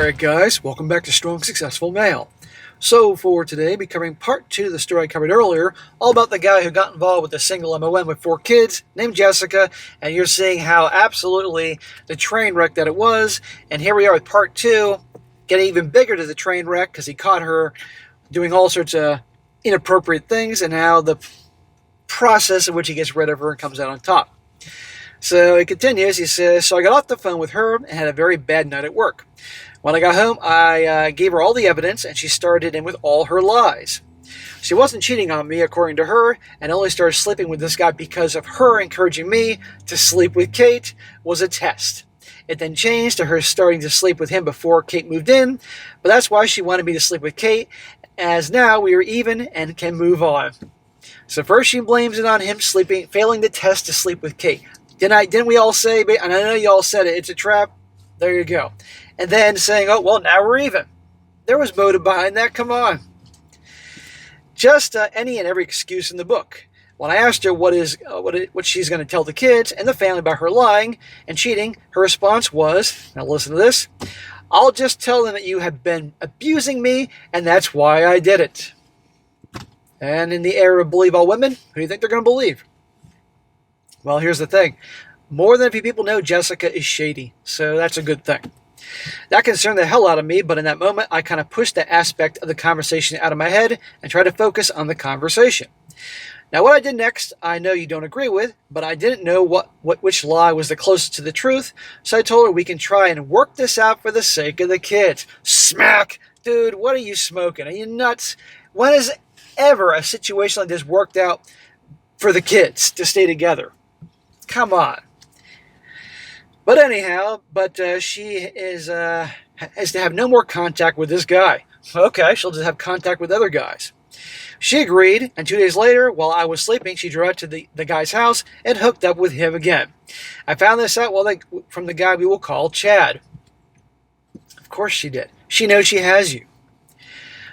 Alright guys, welcome back to Strong Successful Male. So for today, we'll be covering part 2 of the story I covered earlier, all about the guy who got involved with a single MOM with 4 kids, named Jessica, and you're seeing how absolutely the train wreck that it was, and here we are with part 2, getting even bigger to the train wreck, because he caught her doing all sorts of inappropriate things, and how the process in which he gets rid of her and comes out on top. So he continues, he says, so I got off the phone with her and had a very bad night at work. When I got home, I gave her all the evidence, and she started in with all her lies. She wasn't cheating on me, according to her, and only started sleeping with this guy because of her encouraging me to sleep with Kate was a test. It then changed to her starting to sleep with him before Kate moved in, but that's why she wanted me to sleep with Kate, as now we are even and can move on. So first she blames it on him failing the test to sleep with Kate. Didn't we all say, and I know you all said it, it's a trap? There you go. And then saying, oh, well, now we're even. There was motive behind that, come on. Just any and every excuse in the book. When I asked her what she's going to tell the kids and the family about her lying and cheating, her response was, now listen to this, I'll just tell them that you have been abusing me, and that's why I did it. And in the era of believe all women, who do you think they're going to believe? Well, here's the thing. More than a few people know Jessica is shady, so that's a good thing. That concerned the hell out of me, but in that moment, I kind of pushed that aspect of the conversation out of my head and tried to focus on the conversation. Now, what I did next, I know you don't agree with, but I didn't know which lie was the closest to the truth, so I told her we can try and work this out for the sake of the kids. Smack! Dude, what are you smoking? Are you nuts? When has ever a situation like this worked out for the kids to stay together? Come on. But anyhow, she has to have no more contact with this guy. Okay, she'll just have contact with other guys. She agreed, and 2 days later, while I was sleeping, she drove to the guy's house and hooked up with him again. I found this out from the guy we will call Chad. Of course she did. She knows she has you.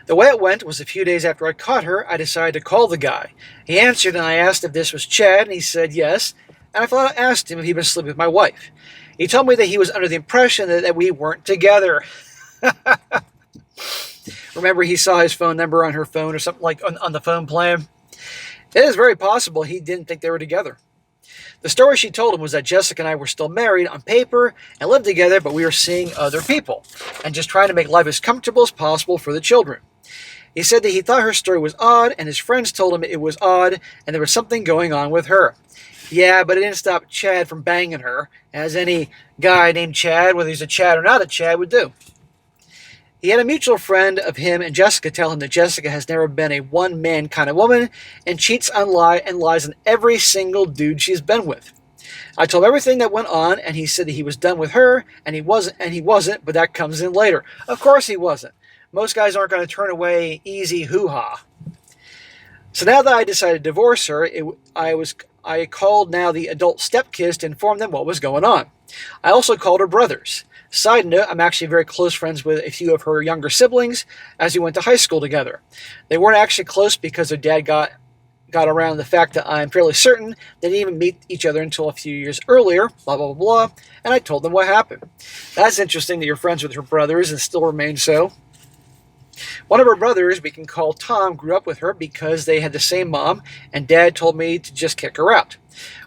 The way it went was a few days after I caught her, I decided to call the guy. He answered, and I asked if this was Chad, and he said yes. And I thought I asked him if he'd been sleeping with my wife. He told me that he was under the impression that we weren't together. Remember, he saw his phone number on her phone or something like on the phone plan? It is very possible he didn't think they were together. The story she told him was that Jessica and I were still married on paper and lived together, but we were seeing other people and just trying to make life as comfortable as possible for the children. He said that he thought her story was odd, and his friends told him it was odd, and there was something going on with her. Yeah, but it didn't stop Chad from banging her, as any guy named Chad, whether he's a Chad or not a Chad, would do. He had a mutual friend of him and Jessica tell him that Jessica has never been a one-man kind of woman and cheats and lies on every single dude she's been with. I told him everything that went on, and he said that he was done with her, and he wasn't, but that comes in later. Of course he wasn't. Most guys aren't going to turn away easy hoo-ha. So now that I decided to divorce her, I called now the adult stepkids to inform them what was going on. I also called her brothers. Side note, I'm actually very close friends with a few of her younger siblings as we went to high school together. They weren't actually close because their dad got around the fact that I'm fairly certain they didn't even meet each other until a few years earlier, blah, blah, blah, blah, and I told them what happened. That's interesting that you're friends with her brothers and still remain so. One of her brothers, we can call Tom, grew up with her because they had the same mom, and Dad told me to just kick her out.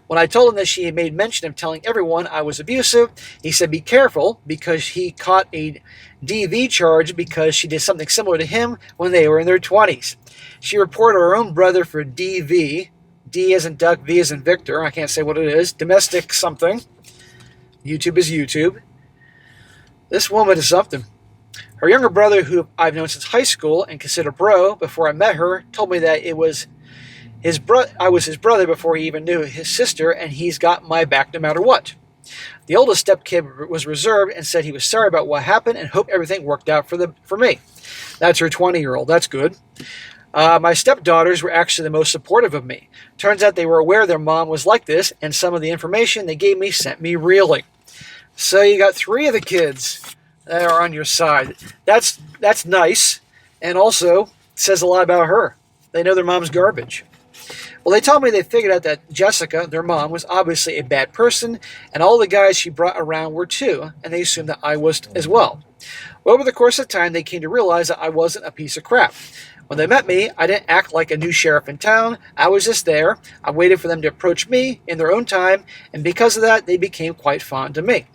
When I told him that she had made mention of telling everyone I was abusive, he said be careful because he caught a DV charge because she did something similar to him when they were in their 20s. She reported her own brother for DV, D as in duck, V as in Victor, I can't say what it is, domestic something. YouTube is YouTube. This woman is something. Her younger brother, who I've known since high school and consider bro before I met her, told me that I was his brother before he even knew his sister, and he's got my back no matter what. The oldest stepkid was reserved and said he was sorry about what happened and hoped everything worked out for me. That's her 20-year-old. That's good. My stepdaughters were actually the most supportive of me. Turns out they were aware their mom was like this, and some of the information they gave me sent me reeling. So you got 3 of the kids that are on your side. That's nice, and also says a lot about her. They know their mom's garbage. Well, they told me they figured out that Jessica, their mom, was obviously a bad person, and all the guys she brought around were too, and they assumed that I was as well. Over the course of time, they came to realize that I wasn't a piece of crap. When they met me, I didn't act like a new sheriff in town. I was just there. I waited for them to approach me in their own time, and because of that, they became quite fond of me.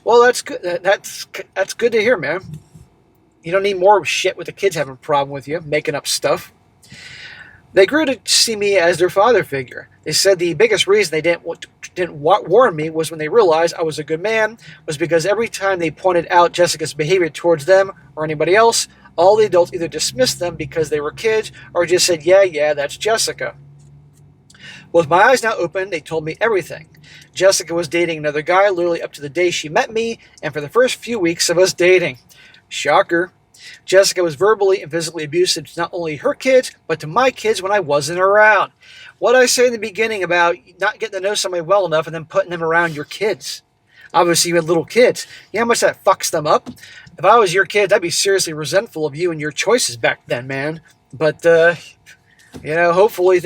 Well, that's good. That's good to hear, man. You don't need more shit with the kids having a problem with you, making up stuff. They grew to see me as their father figure. They said the biggest reason they didn't warn me was when they realized I was a good man, was because every time they pointed out Jessica's behavior towards them or anybody else, all the adults either dismissed them because they were kids or just said, yeah, that's Jessica. With my eyes now open, they told me everything. Jessica was dating another guy literally up to the day she met me, and for the first few weeks of us dating. Shocker. Jessica was verbally and physically abusive to not only her kids, but to my kids when I wasn't around. What did I say in the beginning about not getting to know somebody well enough and then putting them around your kids? Obviously, you had little kids. You know how much that fucks them up? If I was your kid, I'd be seriously resentful of you and your choices back then, man. But, hopefully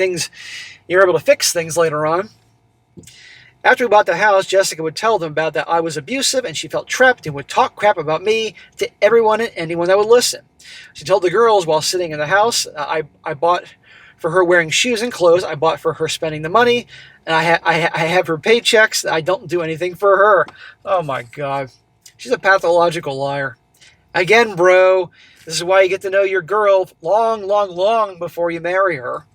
you're able to fix things later on. After we bought the house, Jessica would tell them about that I was abusive and she felt trapped and would talk crap about me to everyone and anyone that would listen. She told the girls while sitting in the house, I bought for her wearing shoes and clothes, I bought for her spending the money, and I have her paychecks. I don't do anything for her. Oh my God. She's a pathological liar. Again, bro, this is why you get to know your girl long before you marry her.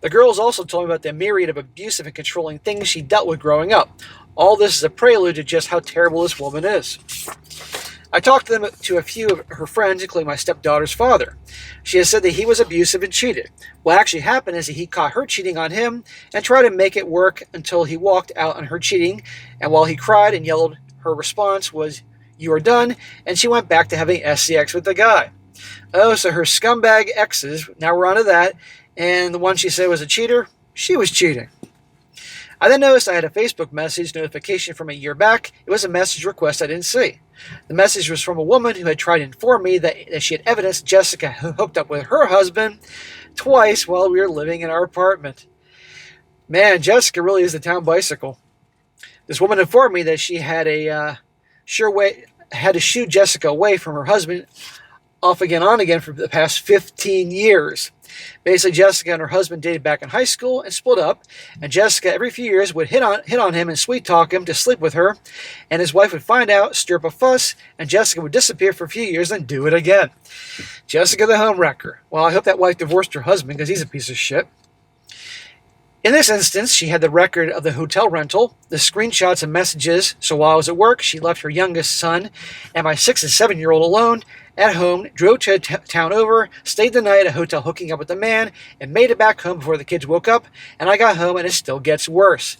The girls also told me about the myriad of abusive and controlling things she dealt with growing up. All this is a prelude to just how terrible this woman is. I talked to a few of her friends, including my stepdaughter's father. She has said that he was abusive and cheated. What actually happened is that he caught her cheating on him and tried to make it work until he walked out on her cheating, and while he cried and yelled, her response was, "You are done," and she went back to having SCX with the guy. Oh, so her scumbag exes, now we're on to that, and the one she said was a cheater, she was cheating. I then noticed I had a Facebook message notification from a year back. It was a message request I didn't see. The message was from a woman who had tried to inform me that she had evidence Jessica hooked up with her husband twice while we were living in our apartment. Man, Jessica really is the town bicycle. This woman informed me that she had had to shoo Jessica away from her husband off again, on again for the past 15 years. Basically, Jessica and her husband dated back in high school and split up, and Jessica every few years would hit on him and sweet talk him to sleep with her, and his wife would find out, stir up a fuss, and Jessica would disappear for a few years and do it again. Jessica the homewrecker. Well, I hope that wife divorced her husband because he's a piece of shit. In this instance, she had the record of the hotel rental, the screenshots and messages, so while I was at work, she left her youngest son and my 6 and 7-year-old alone at home, drove to town over, stayed the night at a hotel hooking up with the man, and made it back home before the kids woke up, and I got home and it still gets worse.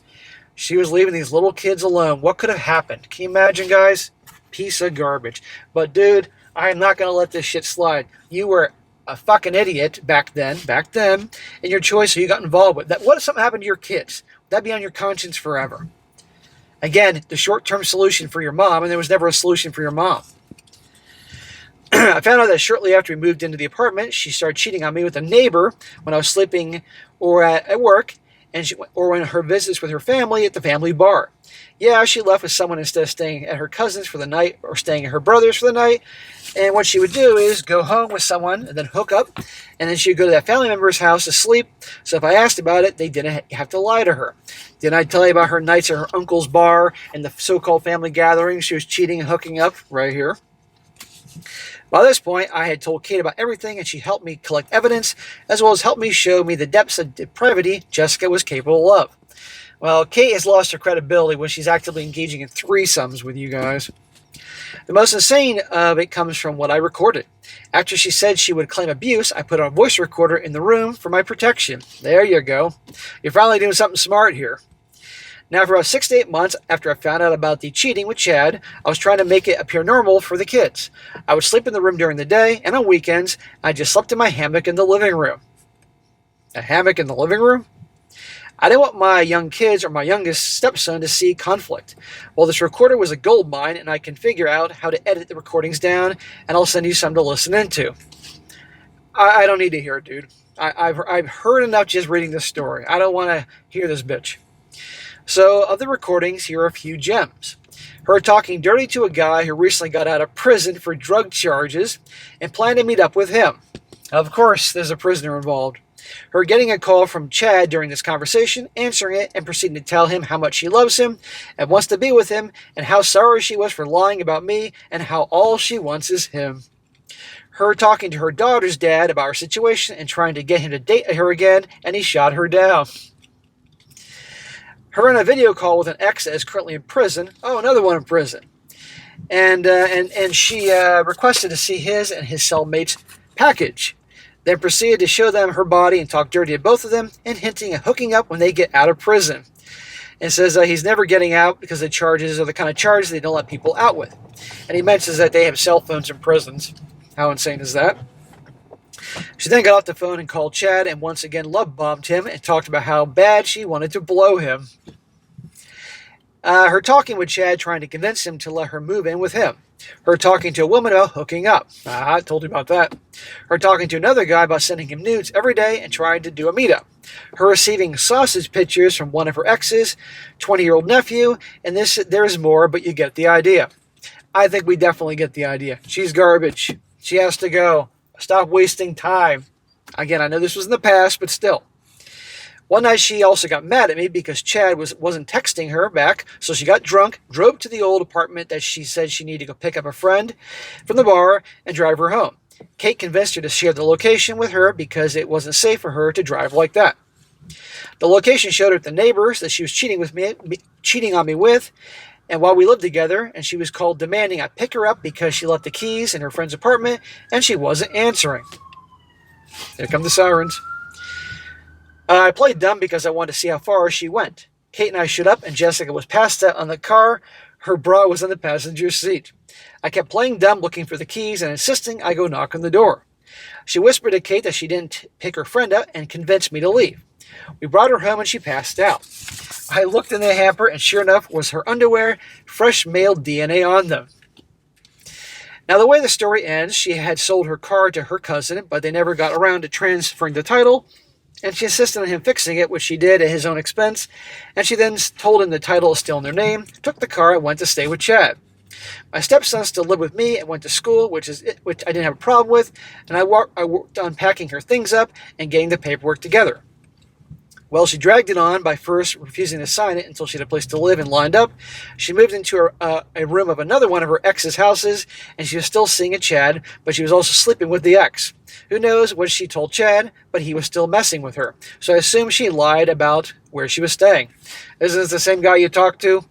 She was leaving these little kids alone. What could have happened? Can you imagine, guys? Piece of garbage. But dude, I am not going to let this shit slide. You were a fucking idiot back then, and your choice who you got involved with. What if something happened to your kids? That'd be on your conscience forever. Again, the short-term solution for your mom, and there was never a solution for your mom. I found out that shortly after we moved into the apartment, she started cheating on me with a neighbor when I was sleeping or at work, or when her visits with her family at the family bar. Yeah, she left with someone instead of staying at her cousin's for the night or staying at her brother's for the night. And what she would do is go home with someone and then hook up, and then she would go to that family member's house to sleep. So if I asked about it, they didn't have to lie to her. Didn't I tell you about her nights at her uncle's bar and the so-called family gathering? She was cheating and hooking up right here. By this point, I had told Kate about everything, and she helped me collect evidence, as well as helped me show me the depths of depravity Jessica was capable of. Well, Kate has lost her credibility when she's actively engaging in threesomes with you guys. The most insane of it comes from what I recorded. After she said she would claim abuse, I put a voice recorder in the room for my protection. There you go. You're finally doing something smart here. Now, for about 6 to 8 months after I found out about the cheating with Chad, I was trying to make it appear normal for the kids. I would sleep in the room during the day, and on weekends, I just slept in my hammock in the living room. A hammock in the living room? I didn't want my young kids or my youngest stepson to see conflict. Well, this recorder was a gold mine, and I can figure out how to edit the recordings down, and I'll send you some to listen into. I don't need to hear it, dude. I've heard enough just reading this story. I don't want to hear this bitch. So, of the recordings, here are a few gems. Her talking dirty to a guy who recently got out of prison for drug charges and planned to meet up with him. Of course, there's a prisoner involved. Her getting a call from Chad during this conversation, answering it, and proceeding to tell him how much she loves him and wants to be with him, and how sorry she was for lying about me, and how all she wants is him. Her talking to her daughter's dad about her situation and trying to get him to date her again, and he shot her down. Her in a video call with an ex that is currently in prison. Oh, another one in prison. And she requested to see his and his cellmate's package. Then proceeded to show them her body and talk dirty to both of them, and hinting at hooking up when they get out of prison. And says he's never getting out because the charges are the kind of charges they don't let people out with. And he mentions that they have cell phones in prisons. How insane is that? She then got off the phone and called Chad and once again love-bombed him and talked about how bad she wanted to blow him. Her talking with Chad, trying to convince him to let her move in with him. Her talking to a woman about hooking up. I told you about that. Her talking to another guy about sending him nudes every day and trying to do a meetup. Her receiving sausage pictures from one of her exes, 20-year-old nephew, and there's more, but you get the idea. I think we definitely get the idea. She's garbage. She has to go. Stop wasting time. Again, I know this was in the past, but still. One night she also got mad at me because Chad wasn't texting her back, so she got drunk, drove to the old apartment that she said she needed to go pick up a friend from the bar and drive her home. Kate convinced her to share the location with her because it wasn't safe for her to drive like that. The location showed her the neighbors that she was cheating on me with, and while we lived together, and she was called demanding I pick her up because she left the keys in her friend's apartment and she wasn't answering. Here come the sirens. I played dumb because I wanted to see how far she went. Kate and I showed up and Jessica was passed out on the car. Her bra was in the passenger seat. I kept playing dumb looking for the keys and insisting I go knock on the door. She whispered to Kate that she didn't pick her friend up and convinced me to leave. We brought her home and she passed out. I looked in the hamper and sure enough was her underwear, fresh male DNA on them. Now the way the story ends, she had sold her car to her cousin, but they never got around to transferring the title, and she insisted on him fixing it, which she did at his own expense, and she then told him the title is still in their name, took the car, and went to stay with Chad. My stepson still lived with me and went to school, which I didn't have a problem with, and I worked on packing her things up and getting the paperwork together. Well, she dragged it on by first refusing to sign it until she had a place to live and lined up. She moved into a room of another one of her ex's houses, and she was still seeing a Chad, but she was also sleeping with the ex. Who knows what she told Chad, but he was still messing with her. So I assume she lied about where she was staying. Isn't this the same guy you talked to?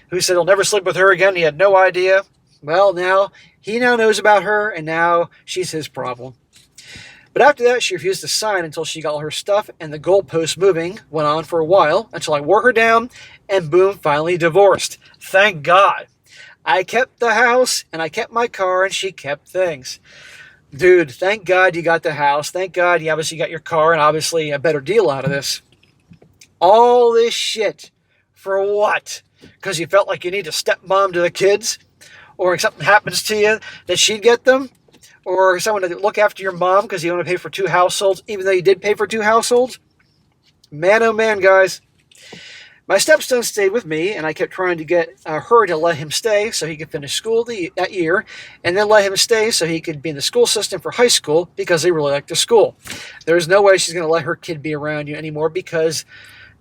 Who said he'll never sleep with her again? He had no idea. Well, he now knows about her, and now she's his problem. But after that, she refused to sign until she got all her stuff, and the goalpost moving went on for a while until I wore her down, and boom, finally divorced. Thank God. I kept the house, and I kept my car, and she kept things. Dude, thank God you got the house. Thank God you obviously got your car, and obviously a better deal out of this. All this shit. For what? Because you felt like you need a stepmom to the kids? Or if something happens to you, that she'd get them? Or someone to look after your mom because you want to pay for 2 households, even though you did pay for 2 households? Man, oh man, guys. My stepson stayed with me, and I kept trying to get her to let him stay so he could finish school that year, and then let him stay so he could be in the school system for high school because they really liked the school. There's no way she's going to let her kid be around you anymore because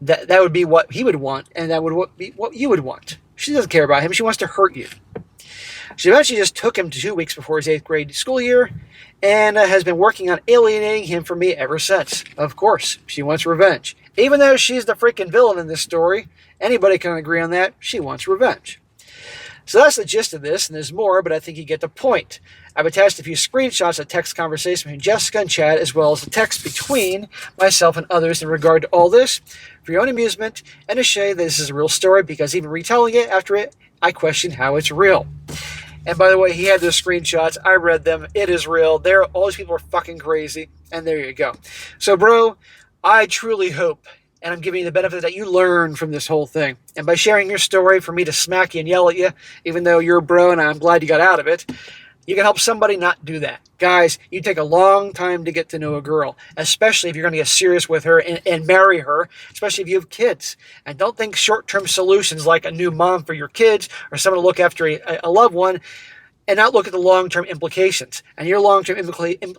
that would be what he would want, and that would be what you would want. She doesn't care about him. She wants to hurt you. She eventually just took him 2 weeks before his 8th grade school year and has been working on alienating him from me ever since. Of course, she wants revenge. Even though she's the freaking villain in this story, anybody can agree on that, she wants revenge. So that's the gist of this, and there's more, but I think you get the point. I've attached a few screenshots of text conversation between Jessica and Chad, as well as the text between myself and others in regard to all this, for your own amusement, and to show you that this is a real story, because even retelling it after it, I question how it's real. And by the way, he had those screenshots. I read them. It is real. All these people are fucking crazy. And there you go. So, bro, I truly hope, and I'm giving you the benefit that you learn from this whole thing. And by sharing your story for me to smack you and yell at you, even though you're a bro and I'm glad you got out of it, You can help somebody not do that. Guys, you take a long time to get to know a girl, especially if you're going to get serious with her and marry her, especially if you have kids. And don't think short-term solutions like a new mom for your kids or someone to look after a loved one and not look at the long-term implications. And your long-term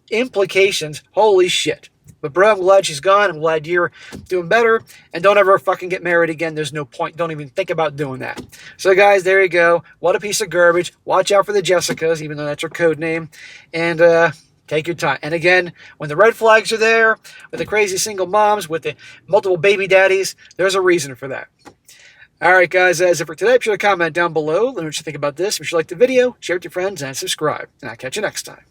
implications, holy shit. But bro, I'm glad she's gone. I'm glad you're doing better. And don't ever fucking get married again. There's no point. Don't even think about doing that. So guys, there you go. What a piece of garbage. Watch out for the Jessicas, even though that's her code name. And take your time. And again, when the red flags are there, with the crazy single moms, with the multiple baby daddies, there's a reason for that. All right, guys, that's it for today. Be sure to comment down below. Let me know what you think about this. If you like the video, share it with your friends, and subscribe. And I'll catch you next time.